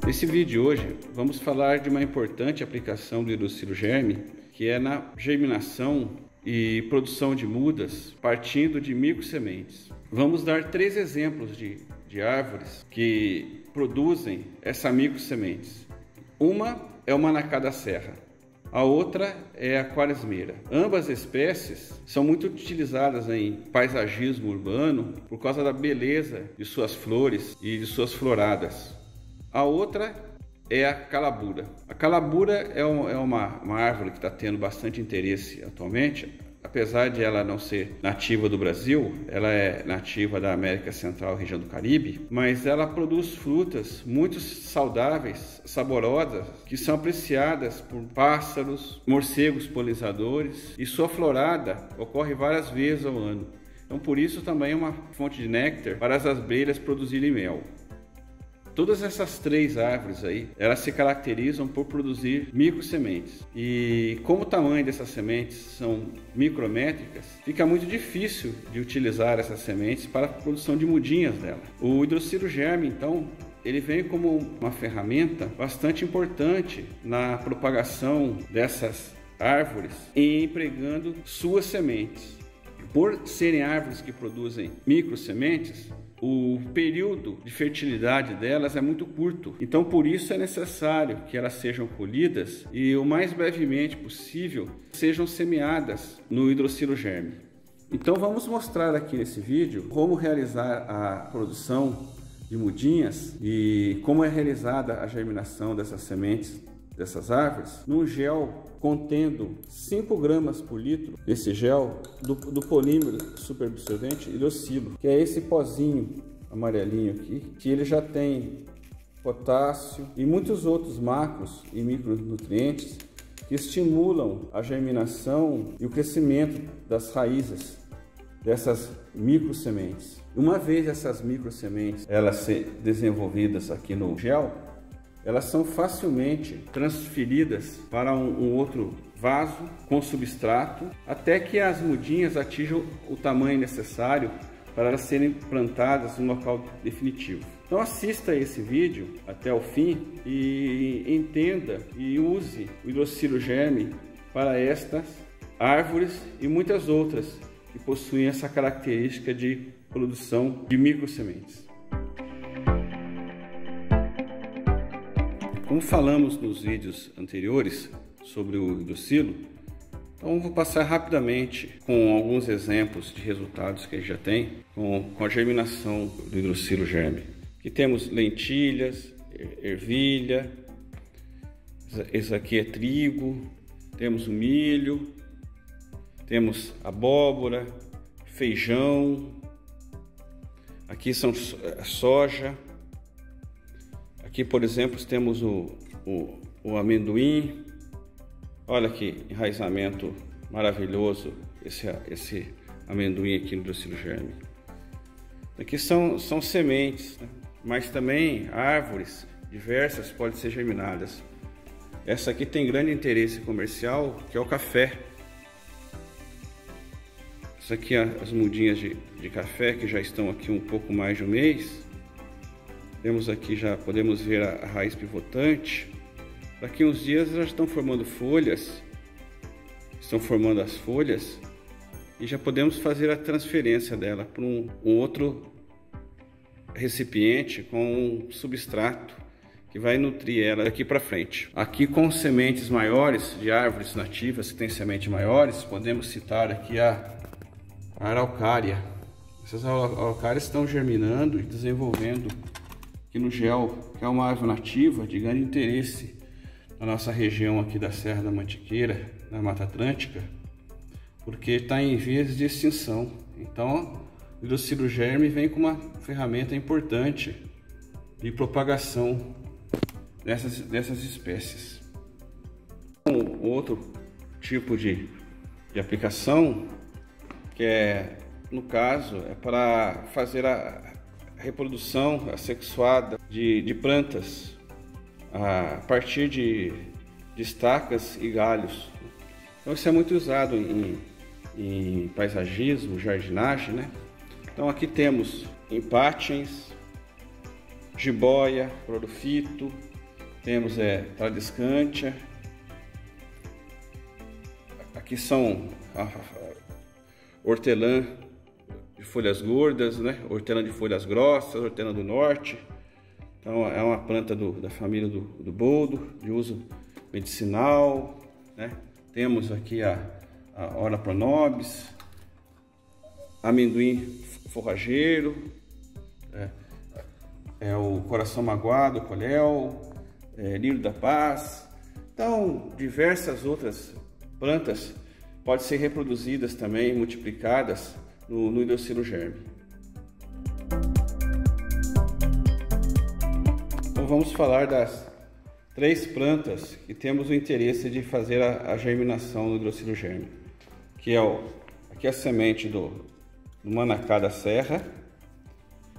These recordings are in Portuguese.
Nesse vídeo de hoje, vamos falar de uma importante aplicação do hidrocílio germe, que é na germinação e produção de mudas partindo de microsementes. Vamos dar 3 exemplos de árvores que produzem essa microsementes. Uma é o manacá da serra, a outra é a quaresmeira. Ambas espécies são muito utilizadas em paisagismo urbano por causa da beleza de suas flores e de suas floradas. A outra é a calabura. A calabura é uma árvore que está tendo bastante interesse atualmente, apesar de ela não ser nativa do Brasil, ela é nativa da América Central e região do Caribe, mas ela produz frutas muito saudáveis, saborosas, que são apreciadas por pássaros, morcegos polinizadores, e sua florada ocorre várias vezes ao ano. Então, por isso também é uma fonte de néctar para as abelhas produzirem mel. Todas essas 3 árvores aí, elas se caracterizam por produzir microsementes. E como o tamanho dessas sementes são micrométricas, fica muito difícil de utilizar essas sementes para a produção de mudinhas dela. O hidrocílio germe, então, ele vem como uma ferramenta bastante importante na propagação dessas árvores e empregando suas sementes. Por serem árvores que produzem microsementes, o período de fertilidade delas é muito curto, então por isso é necessário que elas sejam colhidas e o mais brevemente possível sejam semeadas no hidrocílio germe. Então vamos mostrar aqui nesse vídeo como realizar a produção de mudinhas e como é realizada a germinação dessas sementes dessas árvores num gel contendo 5 gramas por litro desse gel do polímero superabsorvente hidrocilo, que é esse pozinho amarelinho aqui, que ele já tem potássio e muitos outros macros e micronutrientes que estimulam a germinação e o crescimento das raízes dessas microsementes. Uma vez essas microsementes elas se desenvolvidas aqui no gel, elas são facilmente transferidas para um outro vaso com substrato, até que as mudinhas atinjam o tamanho necessário para elas serem plantadas no local definitivo. Então assista esse vídeo até o fim e entenda e use o hidrocílio germe para estas árvores e muitas outras que possuem essa característica de produção de microsementes. Como falamos nos vídeos anteriores sobre o hidrocílio, então vou passar rapidamente com alguns exemplos de resultados que a gente já tem com a germinação do hidrocílio germe. Aqui temos lentilhas, ervilha, esse aqui é trigo, temos o milho, temos abóbora, feijão, aqui são soja. Aqui, por exemplo, temos o amendoim. Olha que enraizamento maravilhoso esse amendoim aqui no hidrocílio germe. Aqui são sementes, né? Mas também árvores diversas podem ser germinadas. Essa aqui tem grande interesse comercial, que é o café. Isso aqui é as mudinhas de café que já estão aqui um pouco mais de um mês. Temos aqui, já podemos ver a raiz pivotante. Daqui uns dias elas estão formando folhas, estão formando as folhas e já podemos fazer a transferência dela para um outro recipiente com um substrato que vai nutrir ela daqui para frente. Aqui com sementes maiores de árvores nativas que têm sementes maiores, podemos citar aqui a araucária. Essas araucárias estão germinando e desenvolvendo aqui no gel, que é uma árvore nativa de grande interesse na nossa região aqui da Serra da Mantiqueira, na Mata Atlântica, porque está em vias de extinção. Então, o hidrocílio germe vem com uma ferramenta importante de propagação dessas espécies. Um outro tipo de aplicação, que é, no caso, é para fazer a reprodução assexuada de plantas a partir de estacas e galhos. Então isso é muito usado em paisagismo, jardinagem, né? Então aqui temos empátiens, jiboia, clorofito, temos Tradescantia. Aqui são hortelã de folhas gordas, né? Hortelã de folhas grossas, hortelã do norte. Então é uma planta da família do boldo, de uso medicinal, né? Temos aqui a Ora pronobis, amendoim forrageiro, o coração magoado, o coléu, lírio da paz. Então, diversas outras plantas podem ser reproduzidas também, multiplicadas no hidrocilo germe. Então vamos falar das 3 plantas que temos o interesse de fazer a germinação no hidrocilo germe, que aqui é a semente do manacá da serra.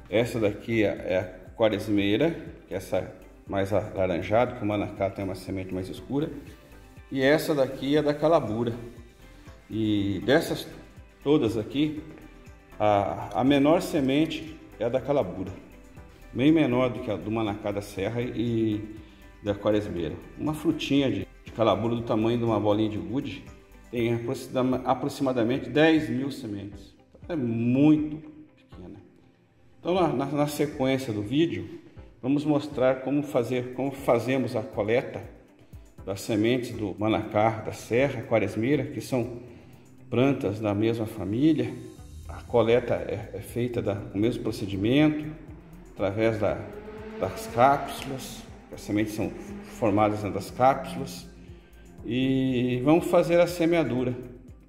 Essa daqui é a quaresmeira, que é essa mais alaranjada, que o manacá tem uma semente mais escura. E essa daqui é da calabura. E dessas todas aqui, a menor semente é a da calabura, bem menor do que a do manacá da serra e da quaresmeira. Uma frutinha de calabura do tamanho de uma bolinha de gude tem aproximadamente 10.000 sementes. É muito pequena. Então, na sequência do vídeo, vamos mostrar como fazemos a coleta das sementes do manacá da serra, quaresmeira, que são plantas da mesma família. A coleta é feita com o mesmo procedimento, através das cápsulas. As sementes são formadas das cápsulas. E vamos fazer a semeadura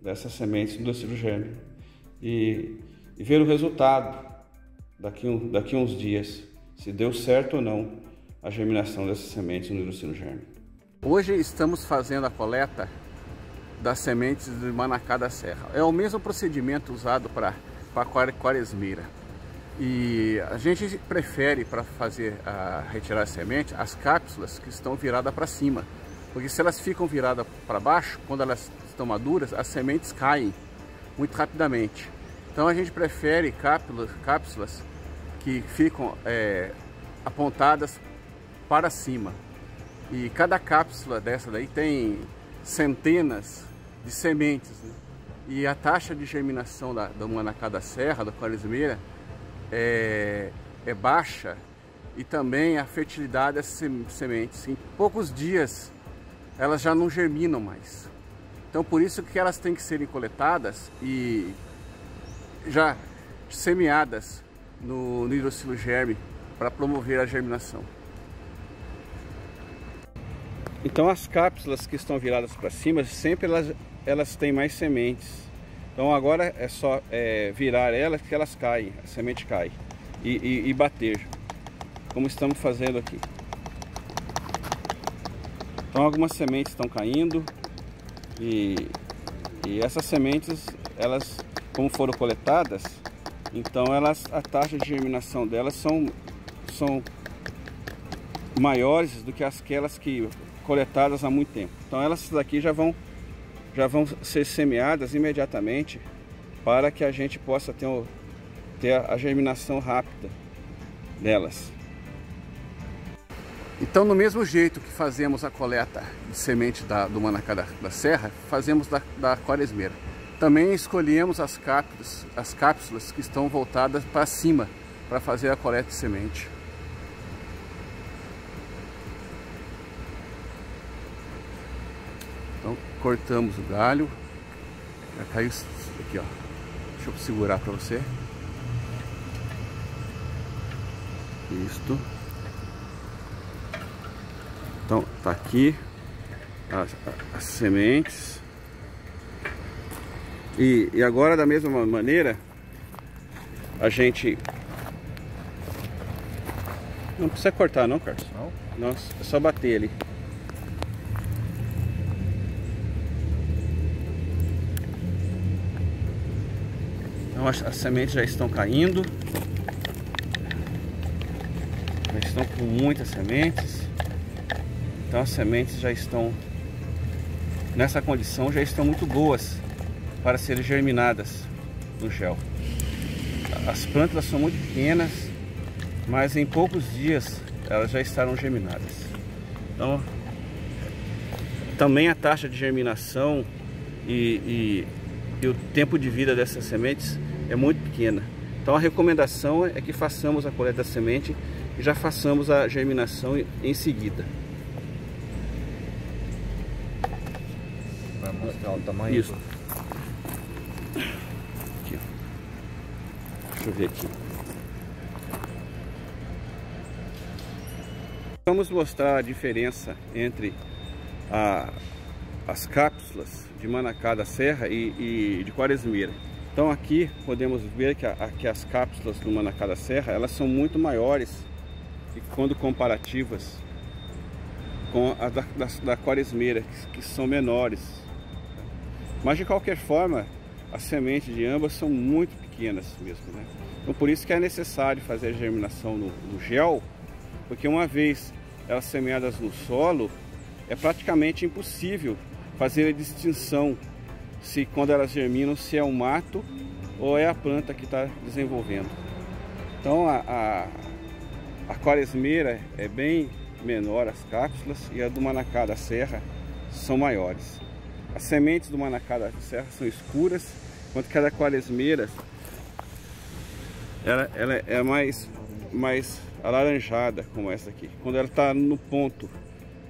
dessas sementes do hidrocilo germe e ver o resultado daqui uns dias, se deu certo ou não a germinação dessas sementes no hidrocilo germe. Hoje estamos fazendo a coleta das sementes de manacá da serra. É o mesmo procedimento usado para a quaresmeira. E a gente prefere, para retirar a semente, as cápsulas que estão viradas para cima. Porque se elas ficam viradas para baixo, quando elas estão maduras, as sementes caem muito rapidamente. Então a gente prefere cápsulas que ficam apontadas para cima. E cada cápsula dessa daí tem centenas de sementes, né? E a taxa de germinação do manacá da serra, da quaresmeira, é baixa, e também a fertilidade das sementes. Em poucos dias elas já não germinam mais. Então por isso que elas têm que serem coletadas e já semeadas no hidrocilo germe para promover a germinação. Então as cápsulas que estão viradas para cima, sempre elas têm mais sementes. Então agora é só virar elas que elas caem, a semente cai e bater, como estamos fazendo aqui. Então algumas sementes estão caindo e essas sementes, elas, como foram coletadas, então a taxa de germinação delas são maiores do que aquelas que coletadas há muito tempo. Então elas daqui já vão ser semeadas imediatamente para que a gente possa ter a germinação rápida delas. Então, no mesmo jeito que fazemos a coleta de semente do manacá da serra, fazemos da quaresmeira. Também escolhemos as cápsulas que estão voltadas para cima para fazer a coleta de semente. Então cortamos o galho. Já caiu aqui, ó. Deixa eu segurar para você. Isto. Então tá aqui as sementes. E agora, da mesma maneira, a gente não precisa cortar, não, Carlos? Não, é só bater ali. Então as sementes já estão caindo. Já estão com muitas sementes. Então as sementes já estão nessa condição, já estão muito boas para serem germinadas no gel. As plantas são muito pequenas, mas em poucos dias elas já estarão germinadas. Então, também a taxa de germinação e o tempo de vida dessas sementes é muito pequena. Então a recomendação é que façamos a coleta da semente e já façamos a germinação em seguida. Vai mostrar o tamanho? Isso. Aqui, ó. Deixa eu ver aqui. Vamos mostrar a diferença entre as cápsulas de Manacá da Serra e de Quaresmeira. Então aqui podemos ver que as cápsulas do Manacá da Serra, elas são muito maiores quando comparativas com as da Quaresmeira, que são menores. Mas de qualquer forma, as sementes de ambas são muito pequenas mesmo, né? Então por isso que é necessário fazer a germinação no gel, porque uma vez elas semeadas no solo, é praticamente impossível fazer a distinção se quando elas germinam, se é um mato ou é a planta que está desenvolvendo. Então a Quaresmeira é bem menor as cápsulas e a do Manacá da Serra são maiores. As sementes do Manacá da Serra são escuras, enquanto que a da Quaresmeira ela é mais alaranjada, como essa aqui, quando ela está no ponto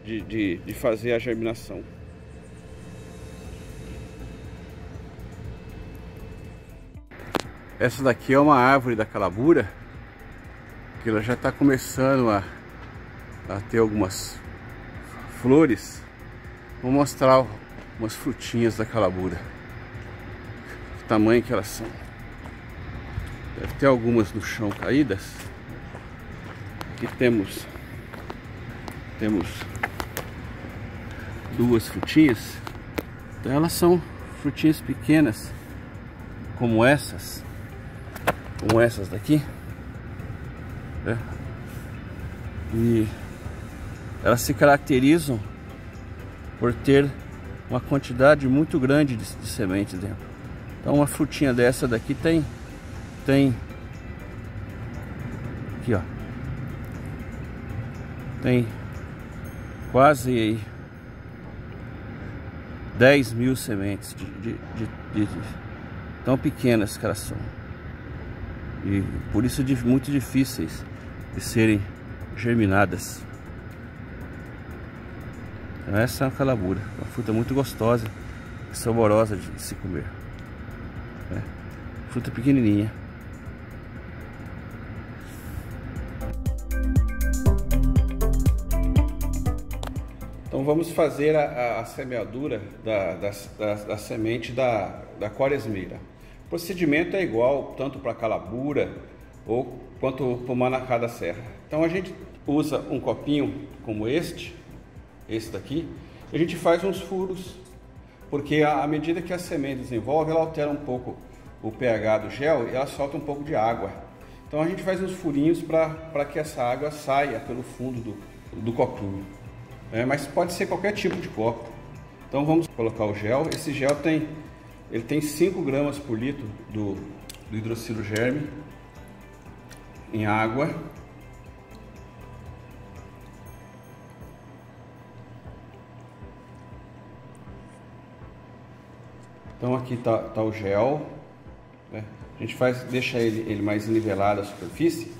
de fazer a germinação. Essa daqui é uma árvore da calabura, que ela já está começando a ter algumas flores. Vou mostrar umas frutinhas da calabura, que tamanho que elas são. Deve ter algumas no chão caídas. Aqui temos duas frutinhas. Então elas são frutinhas pequenas, como essas daqui, né? E elas se caracterizam por ter uma quantidade muito grande de sementes dentro. Então uma frutinha dessa daqui tem aqui, ó, tem quase 10.000 sementes de tão pequenas que elas são, e por isso muito difíceis de serem germinadas. Então essa é uma calabura, uma fruta muito gostosa e saborosa de se comer, né? Fruta pequenininha. Então vamos fazer a semeadura da semente da Quaresmeira. O procedimento é igual tanto para a calabura quanto para o Manacá da Serra. Então a gente usa um copinho como esse daqui, e a gente faz uns furos, porque à medida que a semente desenvolve, ela altera um pouco o pH do gel e ela solta um pouco de água. Então a gente faz uns furinhos para que essa água saia pelo fundo do copinho. Mas pode ser qualquer tipo de copo. Então vamos colocar o gel. Esse gel tem 5 gramas por litro do hidrocilo germe em água. Então aqui está o gel, né? A gente deixa ele mais nivelado a superfície.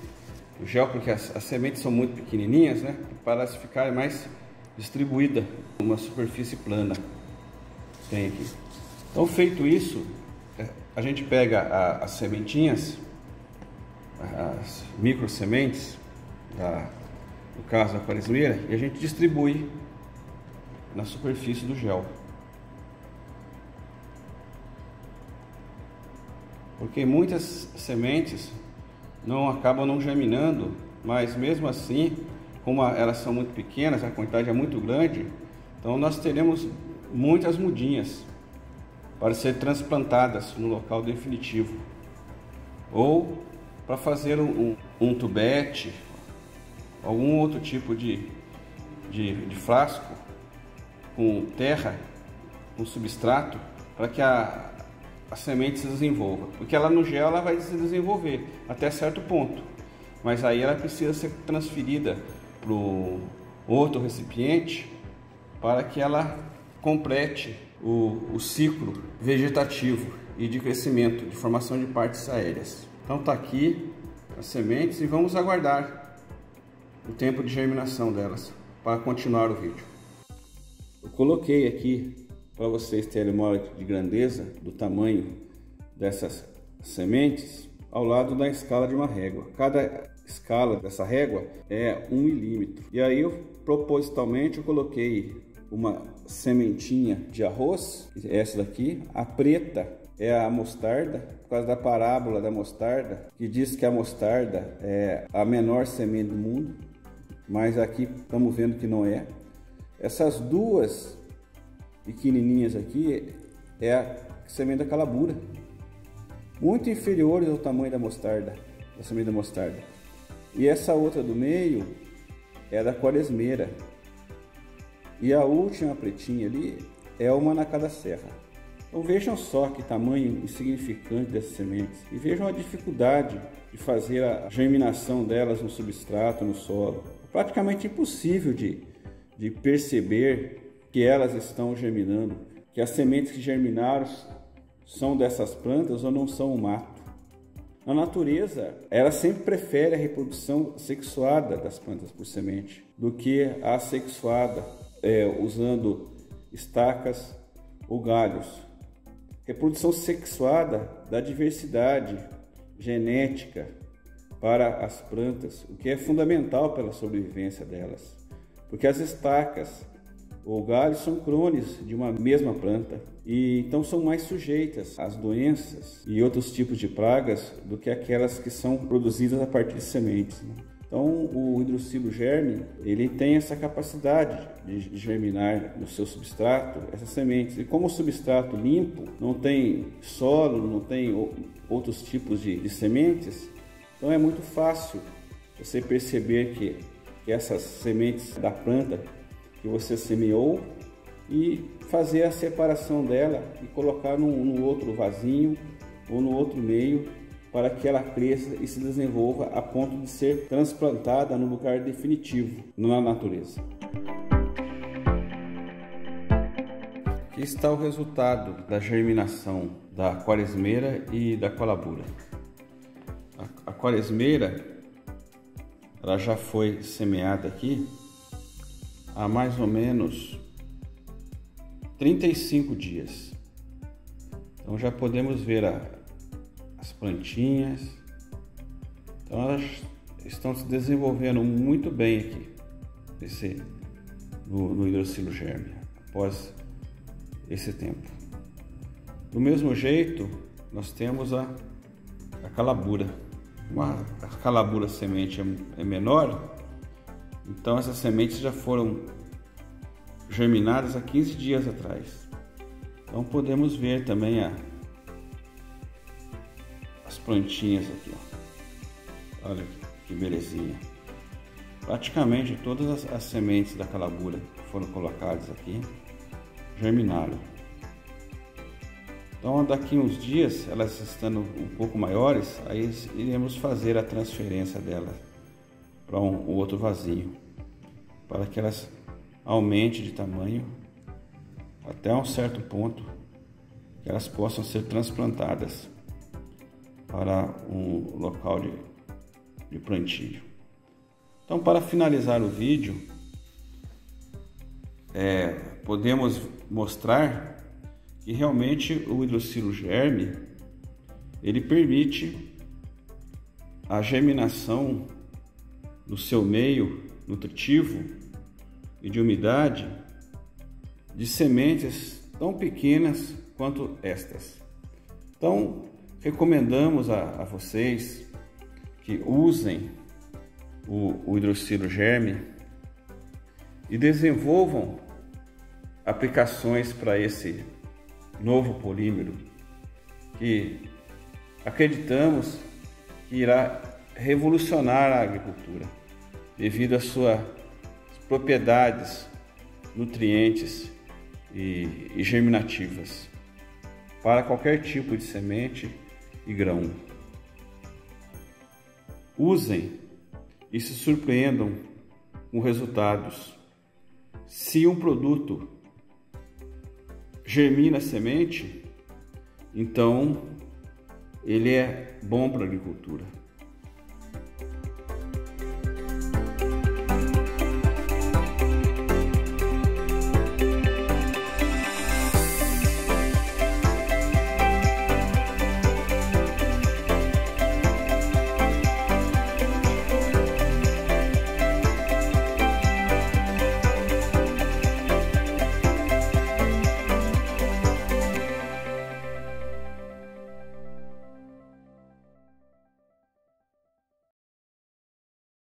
O gel, porque as sementes são muito pequenininhas, né? Para elas ficarem mais distribuída numa superfície plana. Tem aqui. Então, feito isso, a gente pega as sementinhas, as micro sementes, no caso da Quaresmeira, e a gente distribui na superfície do gel. Porque muitas sementes acabam não germinando, mas mesmo assim, como elas são muito pequenas, a quantidade é muito grande, então nós teremos muitas mudinhas para ser transplantadas no local definitivo, ou para fazer um tubete, algum outro tipo de frasco com terra, com substrato, para que a semente se desenvolva, porque ela no gel ela vai se desenvolver até certo ponto, mas aí ela precisa ser transferida outro recipiente para que ela complete o ciclo vegetativo e de crescimento, de formação de partes aéreas. Então está aqui as sementes e vamos aguardar o tempo de germinação delas para continuar o vídeo. Eu coloquei aqui para vocês terem uma ideia de grandeza do tamanho dessas sementes ao lado da escala de uma régua. Cada escala dessa régua é 1 milímetro. E aí eu propositalmente eu coloquei uma sementinha de arroz, essa daqui, a preta é a mostarda, por causa da parábola da mostarda, que diz que a mostarda é a menor semente do mundo, mas aqui estamos vendo que não é. Essas duas pequenininhas aqui é a semente da calabura, muito inferiores ao tamanho da mostarda, da semente da mostarda. E essa outra do meio é da quaresmeira. E a última pretinha ali é o manacá da serra. Então vejam só que tamanho insignificante dessas sementes. E vejam a dificuldade de fazer a germinação delas no substrato, no solo. É praticamente impossível de perceber que elas estão germinando, que as sementes que germinaram são dessas plantas ou não são o mato. Na natureza, ela sempre prefere a reprodução sexuada das plantas por semente do que a assexuada, usando estacas ou galhos. Reprodução sexuada dá diversidade genética para as plantas, o que é fundamental para a sobrevivência delas, porque as estacas ou galhos são clones de uma mesma planta e então são mais sujeitas às doenças e outros tipos de pragas do que aquelas que são produzidas a partir de sementes, né? Então o hidrocilo germe, ele tem essa capacidade de germinar no seu substrato essas sementes. E como o substrato limpo, não tem solo, não tem outros tipos de sementes, então é muito fácil você perceber que essas sementes da planta que você semeou e fazer a separação dela e colocar no outro vasinho ou no outro meio para que ela cresça e se desenvolva a ponto de ser transplantada no lugar definitivo na natureza. Aqui está o resultado da germinação da quaresmeira e da calabura. A quaresmeira, ela já foi semeada aqui há mais ou menos 35 dias. Então já podemos ver as plantinhas. Então elas estão se desenvolvendo muito bem aqui no hidrocilo germe após esse tempo. Do mesmo jeito, nós temos a calabura. A calabura semente é menor, então essas sementes já foram germinadas há 15 dias atrás. Então podemos ver também as plantinhas aqui, ó. Olha que belezinha. Praticamente todas as sementes da calabura que foram colocadas aqui germinaram. Então daqui uns dias, elas estando um pouco maiores, aí iremos fazer a transferência delas para um outro vasinho, para que elas aumentem de tamanho até um certo ponto, que elas possam ser transplantadas para um local de plantio. Então, para finalizar o vídeo, podemos mostrar que realmente o hidrocilo germe, ele permite a germinação no seu meio nutritivo e de umidade de sementes tão pequenas quanto estas. Então, recomendamos a vocês que usem o hidrocilo germe e desenvolvam aplicações para esse novo polímero que acreditamos que irá revolucionar a agricultura devido às suas propriedades nutrientes e germinativas para qualquer tipo de semente e grão. Usem e se surpreendam com resultados se um produto germina a semente, então ele é bom para a agricultura.